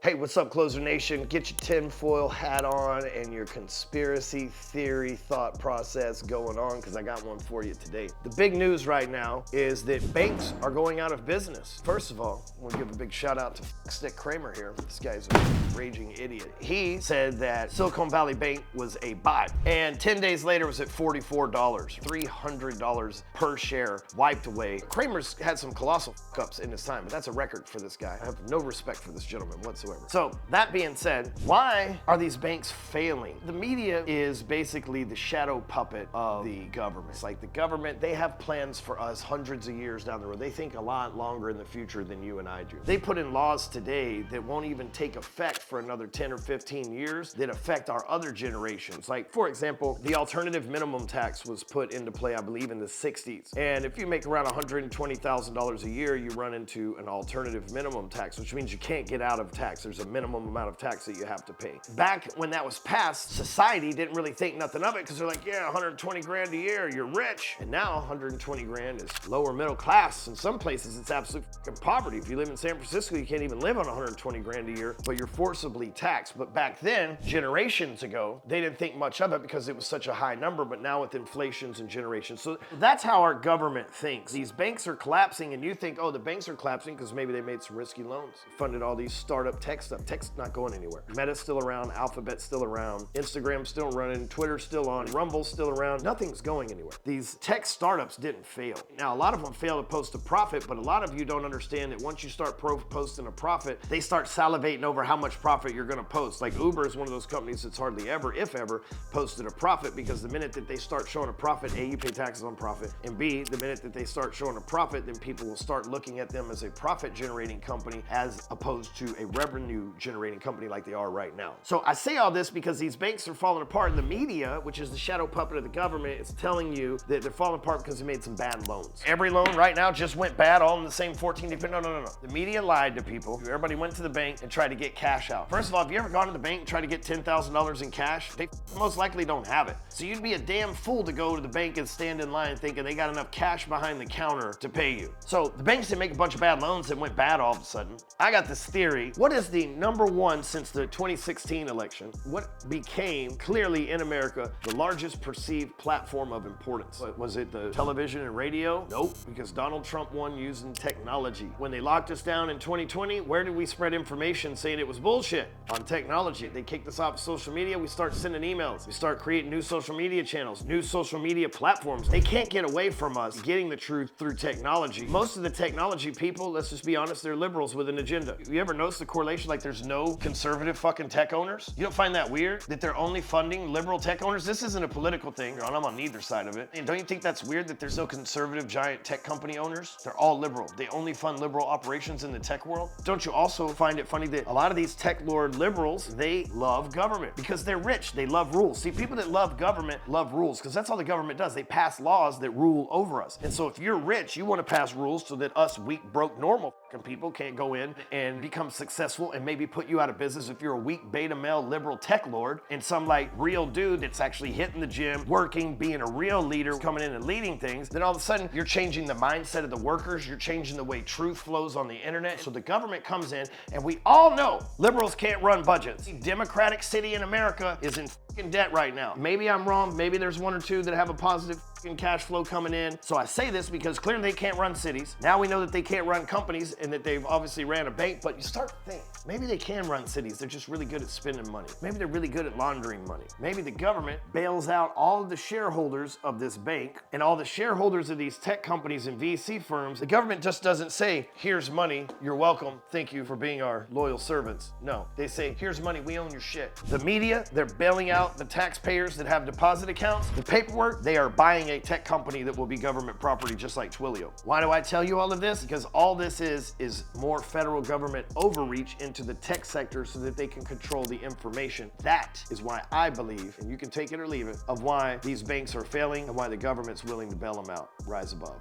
Hey, what's up, Closer Nation? Get your tinfoil hat on and your conspiracy theory thought process going on, because I got one for you today. The big news right now is that banks are going out of business. First of all, I want to give a big shout out to Stick Kramer here. This guy's a raging idiot. He said that Silicon Valley Bank was a bot, and 10 days later it was at $44, $300 per share wiped away. Kramer's had some colossal ups in his time, but that's a record for this guy. I have no respect for this gentleman whatsoever. So that being said, why are these banks failing? The media is basically the shadow puppet of the government. It's like the government, they have plans for us hundreds of years down the road. They think a lot longer in the future than you and I do. They put in laws today that won't even take effect for another 10 or 15 years that affect our other generations. Like, for example, the alternative minimum tax was put into play, I believe, in the 60s. And if you make around $120,000 a year, you run into an alternative minimum tax, which means you can't get out of tax. There's a minimum amount of tax that you have to pay. Back when that was passed, society didn't really think nothing of it, because they're like, yeah, 120 grand a year, you're rich. And now 120 grand is lower middle class. In some places, it's absolute poverty. If you live in San Francisco, you can't even live on 120 grand a year, but you're forcibly taxed. But back then, generations ago, they didn't think much of it because it was such a high number, but now with inflations and generations. So that's how our government thinks. These banks are collapsing, and you think, oh, the banks are collapsing because maybe they made some risky loans, funded all these startup tech stuff. Tech's not going anywhere. Meta's still around, Alphabet's still around, Instagram's still running, Twitter's still on, Rumble's still around. Nothing's going anywhere. These tech startups didn't fail. Now, a lot of them fail to post a profit, but a lot of you don't understand that once you start posting a profit, they start salivating over how much profit you're gonna post. Like Uber is one of those companies that's hardly ever, if ever, posted a profit, because the minute that they start showing a profit, A, you pay taxes on profit, and B, the minute that they start showing a profit, then people will start looking at them as a profit-generating company as opposed to a revenue-generating company like they are right now. So I say all this because these banks are falling apart, and the media, which is the shadow puppet of the government, is telling you that they're falling apart because they made some bad loans. Every loan right now just went bad all in the same 14 day period. No. The media lied to people. Everybody went to the bank and tried to get cash out. First of all, have you ever gone to the bank and tried to get $10,000 in cash? They most likely don't have it. So you'd be a damn fool to go to the bank and stand in line thinking they got enough cash behind the counter to pay you. So the banks didn't make a bunch of bad loans that went bad all of a sudden. I got this theory. What is the number one since the 2016 election? What became clearly in America the largest perceived platform of importance? Was it the television and radio? Nope, because Donald Trump won using technology. When they locked us down in 2020, where did we spread information saying it was bullshit? On technology. They kicked us off of social media, we start sending emails. We start creating new social media channels, new social media platforms. They can't get away from us getting the truth through technology. Most of the technology people, let's just be honest, they're liberals with an agenda. You ever notice the correlation? Like there's no conservative fucking tech owners? You don't find that weird? That they're only funding liberal tech owners? This isn't a political thing, and I'm on neither side of it. And don't you think that's weird that there's no conservative giant tech company owners? They're all liberal. They only fund liberal operations in the tech world. Don't you also find it funny that a lot of these tech lord liberals, they love government because they're rich. They love rules. See, people that love government love rules because that's all the government does. They pass laws that rule over us. And so if you're rich, you want to pass rules so that us weak, broke, normal people can't go in and become successful and maybe put you out of business if you're a weak beta male liberal tech lord and some like real dude that's actually hitting the gym, working, being a real leader, coming in and leading things. Then all of a sudden you're changing the mindset of the workers. You're changing the way truth flows on the internet. So the government comes in, and we all know liberals can't run budgets. Democratic city in America is in fucking debt right now. Maybe I'm wrong. Maybe there's one or two that have a positive cash flow coming in. So I say this because clearly they can't run cities. Now we know that they can't run companies and that they've obviously ran a bank, but you start to think, maybe they can run cities. They're just really good at spending money. Maybe they're really good at laundering money. Maybe the government bails out all of the shareholders of this bank and all the shareholders of these tech companies and VC firms. The government just doesn't say, here's money, you're welcome, thank you for being our loyal servants. No, they say, here's money, we own your shit. The media, they're bailing out the taxpayers that have deposit accounts. The paperwork, they are buying a tech company that will be government property just like Twilio. Why do I tell you all of this? Because all this is more federal government overreach into the tech sector so that they can control the information. That is why I believe, and you can take it or leave it, of why these banks are failing and why the government's willing to bail them out. Rise above.